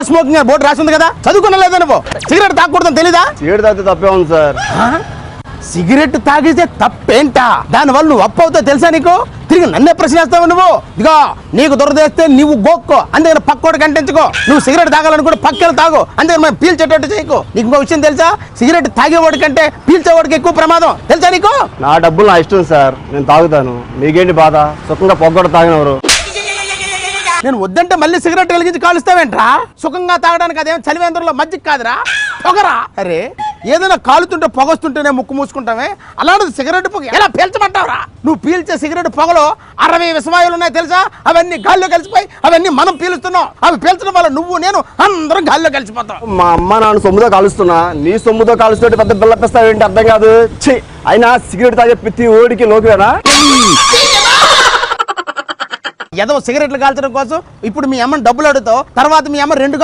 Smoking board రాసి ఉంది కదా, చదువుకున్న లేదా నువ్వు? సిగరెట్ తాగకూడదని తెలీదా? సిగరెట్ తాగితే తప్పే ఉంది సార్. సిగరెట్ తాగితే తప్పేంటా? దానివల్ల నువ్వు అప్పు అవుతావు తెలుసా నీకు? తిరిగి నన్నే ప్రశ్నిస్తావు నువ్వు. ఇదిగో నీకు దురదేస్తే నువ్వు గోక్కో, అందుకని పక్కోడు కంటించుకో. నువ్వు సిగరెట్ తాగాలనుకుంటే పక్కన తాగు, అందుకని మనం పీల్చేటట్టు చేయకు. నీకు ఇంకో విషయం తెలుసా? సిగరెట్ తాగేవాడి కంటే పీల్చేవాడికి ఎక్కువ ప్రమాదం తెలుసా నీకు? నా డబ్బులు నా ఇష్టం సార్, నేను తాగుతాను. మీకేంటి బాధ? సుఖంగా పొగ్గొడ తాగినవరు. నేను వద్దంటే మళ్ళీ సిగరెట్ వెలిగించి కాలుస్తావేంట్రా? సుఖంగా తాగడానికి అదేం చలివేంద్రంలో మజ్జిగ కాదురా, పొగరా. అరే ఏదైనా కాలుతుంటే పొగొస్తుంటేనే ముక్కు మూసుకుంటామే, అలాంటిది సిగరెట్ పొగ ఎలా పీల్చమంటావురా? నువ్వు పీల్చే సిగరెట్ పొగలో 60 విషవాయువులు ఉన్నాయి తెలుసా? అవన్నీ గాల్లో కలిసిపోయి అవన్నీ మనం పీలుస్తున్నాం. అవి పీల్చడం వల్ల నువ్వు నేను అందరం గాల్లో కలిసిపోతాం. మా అమ్మ నాన్న సొమ్ముతో కాలుస్తున్నా, నీ సొమ్ముతో కాలుస్తుంటే పెద్ద బిల్లపిస్తావేంటి? అర్థం కాదు. అయినా సిగరెట్ తాగే ప్రతి ఓడికి లోకేనా? ఏదో సిగరెట్లు కాల్చడం కోసం ఇప్పుడు మీ అమ్మని డబ్బులు అడుగుతావు, తర్వాత మీ అమ్మ 2